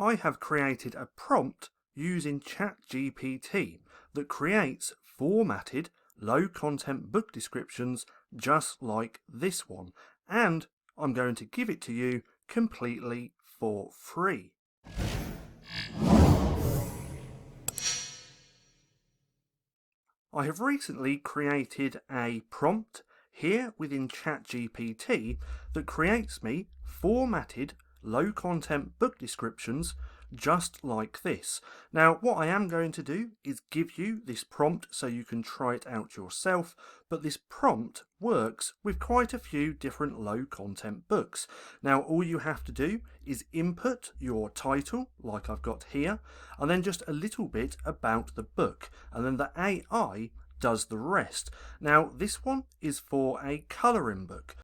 I have created a prompt using ChatGPT that creates formatted low content book descriptions just like this one, and I'm going to give it to you completely for free. I have recently created a prompt here within ChatGPT that creates me formatted low content book descriptions just like this. Now what I am going to do is give you this prompt so you can try it out yourself, but this prompt works with quite a few different low content books. Now all you have to do is input your title like I've got here, and then just a little bit about the book, and then the AI does the rest. Now this one is for a colouring book,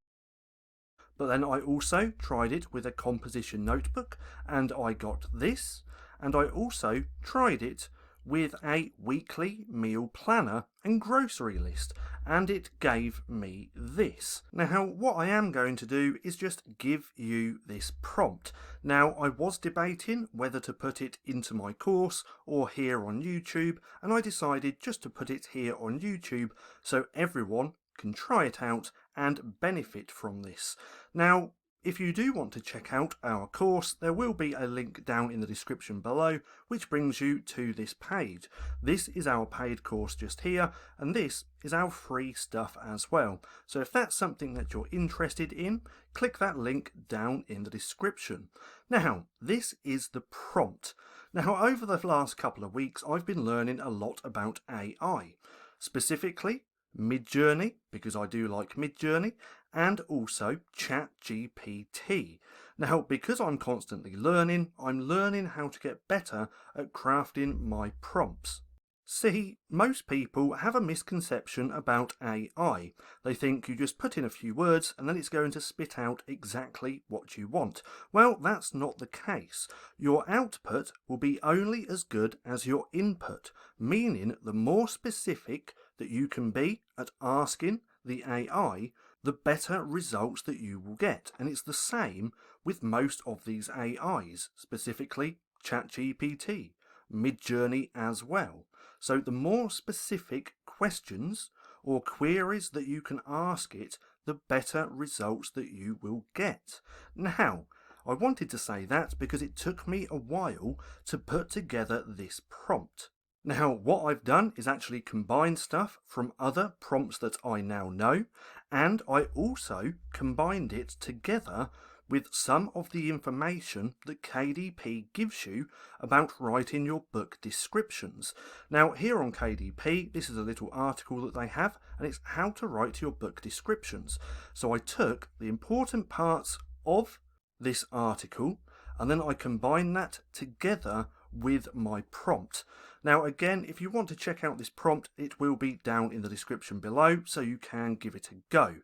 but then I also tried it with a composition notebook and I got this, and I also tried it with a weekly meal planner and grocery list, and it gave me this. Now what I am going to do is just give you this prompt. Now I was debating whether to put it into my course or here on YouTube, and I decided just to put it here on YouTube so everyone can try it out and benefit from this. Now if you do want to check out our course, there will be a link down in the description below which brings you to this page. This is our paid course just here, and this is our free stuff as well. So if that's something that you're interested in, click that link down in the description. Now this is the prompt. Now over the last couple of weeks I've been learning a lot about AI, specifically Midjourney, because I do like Midjourney, and also ChatGPT. Now because I'm constantly learning, I'm learning how to get better at crafting my prompts. See, most people have a misconception about AI. They think you just put in a few words and then it's going to spit out exactly what you want. Well, that's not the case. Your output will be only as good as your input, meaning the more specific that you can be at asking the AI, the better results that you will get. And it's the same with most of these AIs, specifically ChatGPT, Midjourney as well. So the more specific questions or queries that you can ask it, the better results that you will get. Now, I wanted to say that because it took me a while to put together this prompt. Now what I've done is actually combine stuff from other prompts that I now know, and I also combined it together with some of the information that KDP gives you about writing your book descriptions. Now here on KDP, this is a little article that they have, and it's how to write your book descriptions. So I took the important parts of this article and then I combined that together with my prompt. Now again, if you want to check out this prompt, it will be down in the description below so you can give it a go.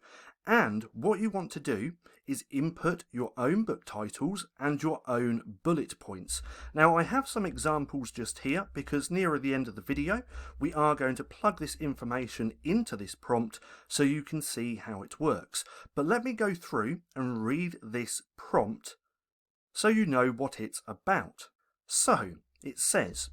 And what you want to do is input your own book titles and your own bullet points. Now I have some examples just here because nearer the end of the video we are going to plug this information into this prompt so you can see how it works. But let me go through and read this prompt so you know what it's about. So it says,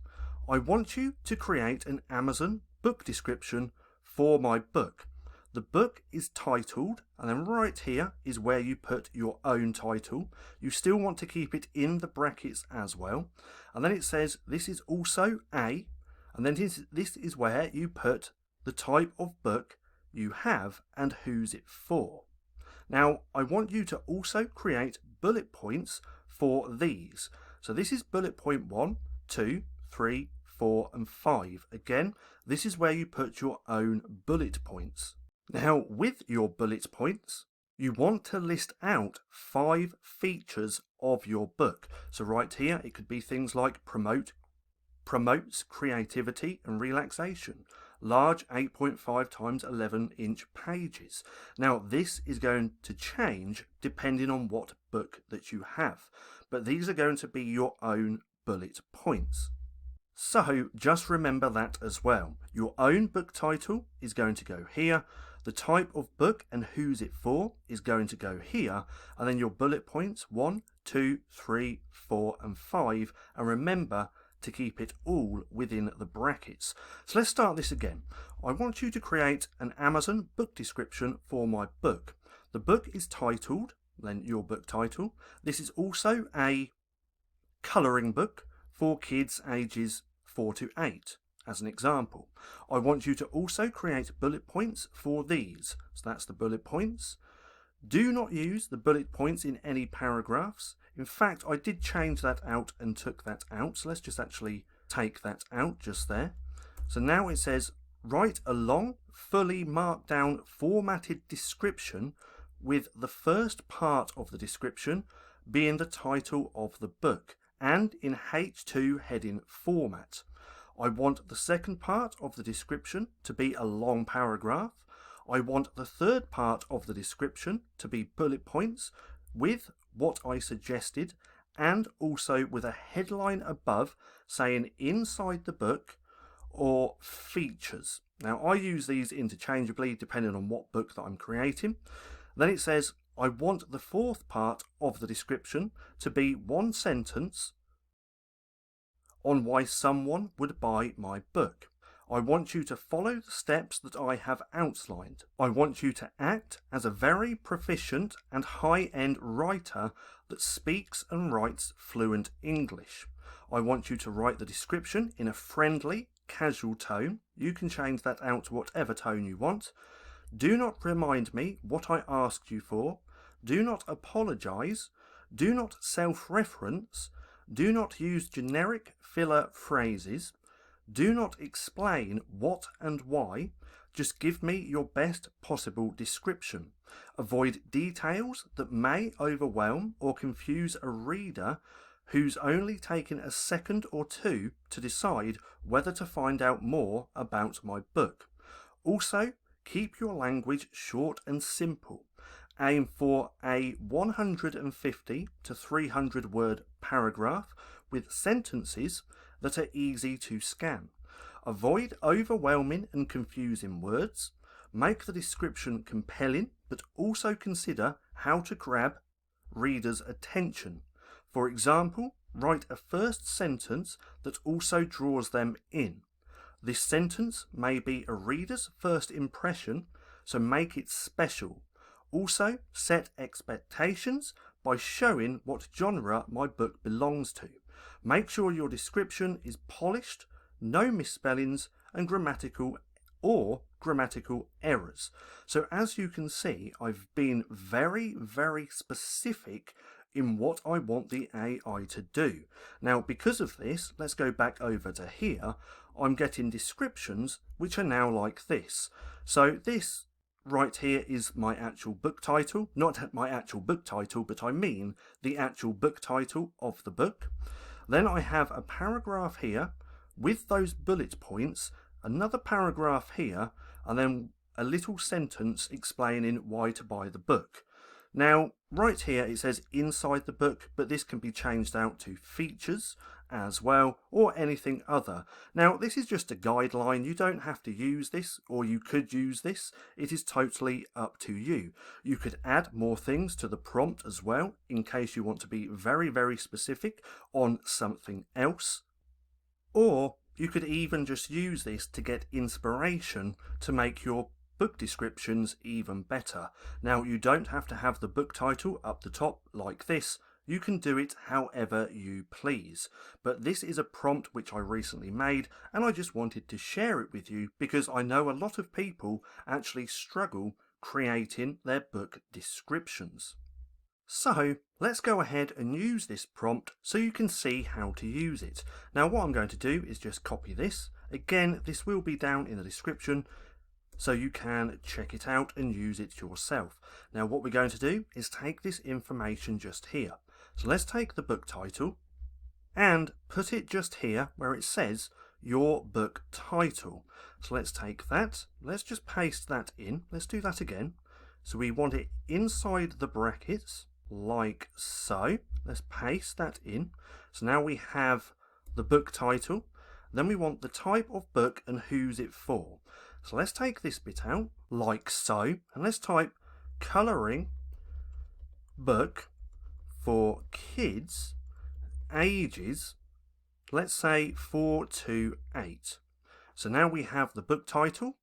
I want you to create an Amazon book description for my book. The book is titled, and then right here is where you put your own title. You still want to keep it in the brackets as well. And then it says this is also a, and then this is where you put the type of book you have and who's it for. Now I want you to also create bullet points for these. So this is bullet point 1, 2, 3, 4 and 5. Again, this is where you put your own bullet points. Now with your bullet points, you want to list out 5 features of your book. So right here, it could be things like promotes creativity and relaxation, large 8.5 times 11 inch pages. Now this is going to change depending on what book that you have, but these are going to be your own bullet points. So just remember that as well. Your own book title is going to go here. The type of book and who's it for is going to go here, and then your bullet points 1, 2, 3, 4 and 5, and remember to keep it all within the brackets. So let's start this again. I want you to create an Amazon book description for my book. The book is titled, then your book title. This is also a colouring book for kids ages 4 to 8. As an example, I want you to also create bullet points for these. So that's the bullet points. Do not use the bullet points in any paragraphs. In fact, I did change that out and took that out. So let's just actually take that out just there. So now it says, write a long, fully marked down formatted description with the first part of the description being the title of the book and in H2 heading format. I want the second part of the description to be a long paragraph. I want the third part of the description to be bullet points with what I suggested and also with a headline above saying inside the book or features. Now I use these interchangeably depending on what book that I'm creating. Then it says I want the fourth part of the description to be one sentence on why someone would buy my book. I want you to follow the steps that I have outlined. I want you to act as a very proficient and high-end writer that speaks and writes fluent English. I want you to write the description in a friendly, casual tone. You can change that out to whatever tone you want. Do not remind me what I asked you for. Do not apologise. Do not self-reference. Do not use generic filler phrases. Do not explain what and why. Just give me your best possible description. Avoid details that may overwhelm or confuse a reader who's only taken a second or two to decide whether to find out more about my book. Also, keep your language short and simple. Aim for a 150 to 300 word paragraph with sentences that are easy to scan. Avoid overwhelming and confusing words. Make the description compelling, but also consider how to grab readers' attention. For example, write a first sentence that also draws them in. This sentence may be a reader's first impression, so make it special. Also, set expectations by showing what genre my book belongs to. Make sure your description is polished, no misspellings and grammatical errors. So as you can see, I've been very, very specific in what I want the AI to do. Now, because of this, let's go back over to here. I'm getting descriptions which are now like this. So this right here is my actual book title, not my actual book title, but I mean the actual book title of the book. Then I have a paragraph here with those bullet points, another paragraph here, and then a little sentence explaining why to buy the book. Now, right here it says inside the book, but this can be changed out to features as well, or anything other. Now, this is just a guideline. You don't have to use this, or you could use this. It is totally up to you. You could add more things to the prompt as well, in case you want to be very, very specific on something else. Or you could even just use this to get inspiration to make your book descriptions even better. Now, you don't have to have the book title up the top like this. You can do it however you please. But this is a prompt which I recently made, and I just wanted to share it with you because I know a lot of people actually struggle creating their book descriptions. So let's go ahead and use this prompt so you can see how to use it. Now, what I'm going to do is just copy this. Again, this will be down in the description, so you can check it out and use it yourself. Now, what we're going to do is take this information just here. So let's take the book title and put it just here where it says your book title. So let's take that. Let's just paste that in. Let's do that again. So we want it inside the brackets like so. Let's paste that in. So now we have the book title. Then we want the type of book and who's it for. So let's take this bit out. like so, and let's type colouring book for kids ages, let's say 4 to 8. So now we have the book title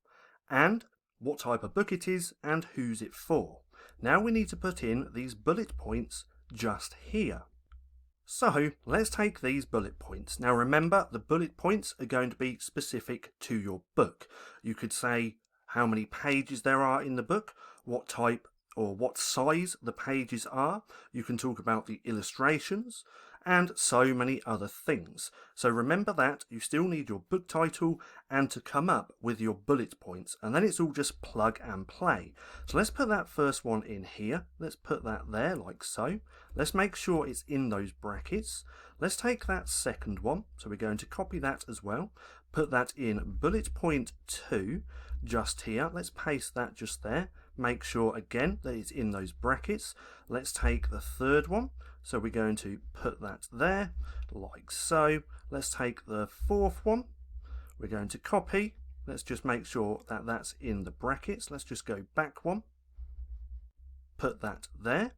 and what type of book it is and who's it for. Now we need to put in these bullet points just here. So let's take these bullet points. Now remember, the bullet points are going to be specific to your book. You could say how many pages there are in the book, what type or what size the pages are. You can talk about the illustrations and so many other things. So remember that you still need your book title and to come up with your bullet points, and then it's all just plug and play. So let's put that first one in here. Let's put that there like so. Let's make sure it's in those brackets. Let's take that second one, so we're going to copy that as well, put that in bullet point 2 just here. Let's paste that just there. Make sure again that it's in those brackets. Let's take the third one, so we're going to put that there like so. Let's take the fourth one, we're going to copy. Let's just make sure that that's in the brackets. Let's just go back one, put that there.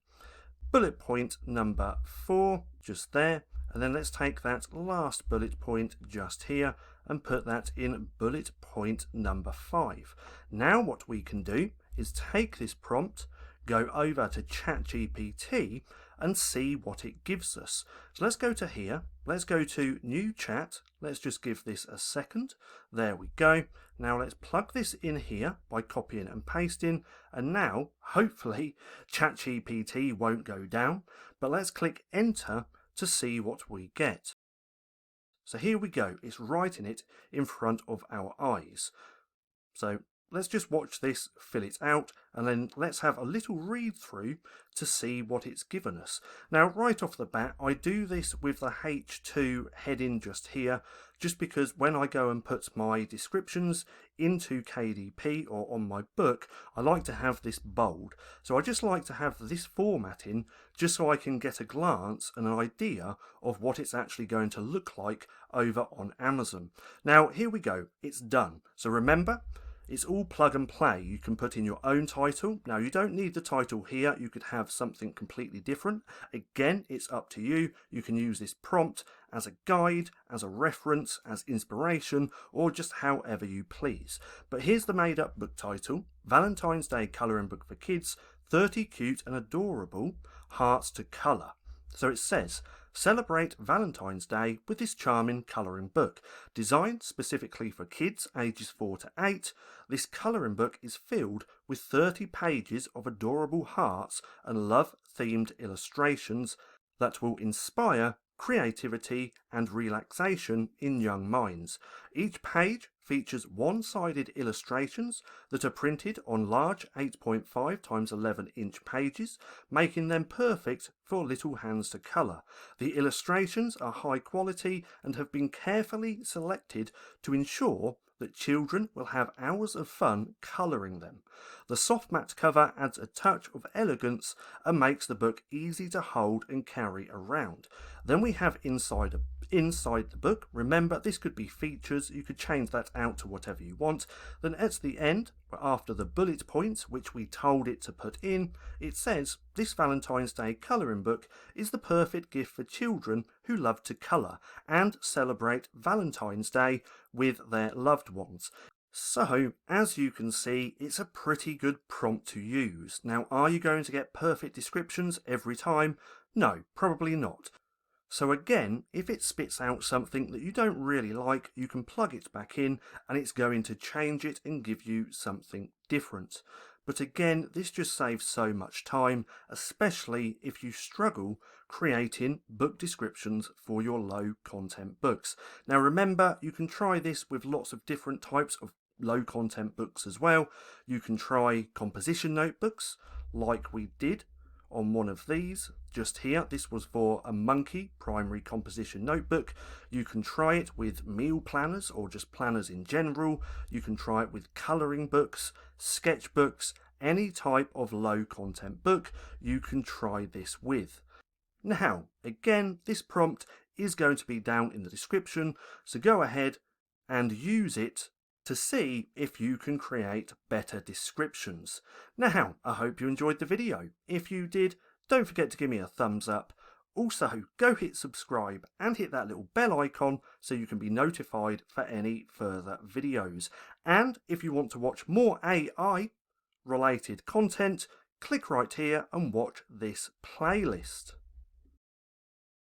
Bullet point number 4 just there, and then let's take that last bullet point just here and put that in bullet point number 5. Now what we can do is take this prompt, go over to ChatGPT and see what it gives us. So let's go to here, let's go to new chat, let's just give this a second. There we go. Now let's plug this in here by copying and pasting, and now hopefully ChatGPT won't go down, but let's click enter to see what we get. So here we go, it's writing it in front of our eyes. So let's just watch this fill it out, and then let's have a little read through to see what it's given us. Now right off the bat, I do this with the H2 heading just here, just because when I go and put my descriptions into KDP or on my book, I like to have this bold. So I just like to have this formatting just so I can get a glance and an idea of what it's actually going to look like over on Amazon. Now here we go, it's done. So remember, it's all plug and play. You can put in your own title. Now you don't need the title here, you could have something completely different. Again, it's up to you. You can use this prompt as a guide, as a reference, as inspiration, or just however you please. But here's the made up book title: Valentine's Day Colouring Book for Kids, 30 Cute and Adorable Hearts to Colour. So it says, celebrate Valentine's Day with this charming colouring book. Designed specifically for kids ages 4 to 8, this colouring book is filled with 30 pages of adorable hearts and love-themed illustrations that will inspire creativity and relaxation in young minds. Each page features one-sided illustrations that are printed on large 8.5 times 11 inch pages, making them perfect for little hands to colour. The illustrations are high quality and have been carefully selected to ensure that children will have hours of fun colouring them. The soft matte cover adds a touch of elegance and makes the book easy to hold and carry around. Then we have inside the book. Remember, this could be features, you could change that out to whatever you want. Then at the end, after the bullet points which we told it to put in, it says this Valentine's Day colouring book is the perfect gift for children who love to colour and celebrate Valentine's Day with their loved ones. So, as you can see, it's a pretty good prompt to use. Now, are you going to get perfect descriptions every time? No, probably not. So again, if it spits out something that you don't really like, you can plug it back in and it's going to change it and give you something different. But again, this just saves so much time, especially if you struggle creating book descriptions for your low content books. Now remember, you can try this with lots of different types of low content books as well. You can try composition notebooks like we did on one of these just here. This was for a monkey primary composition notebook. You can try it with meal planners or just planners in general. You can try it with colouring books, sketchbooks, any type of low content book you can try this with. Now again, this prompt is going to be down in the description, so go ahead and use it to see if you can create better descriptions. Now, I hope you enjoyed the video. If you did, don't forget to give me a thumbs up. Also, go hit subscribe and hit that little bell icon so you can be notified for any further videos. And if you want to watch more AI related content, click right here and watch this playlist.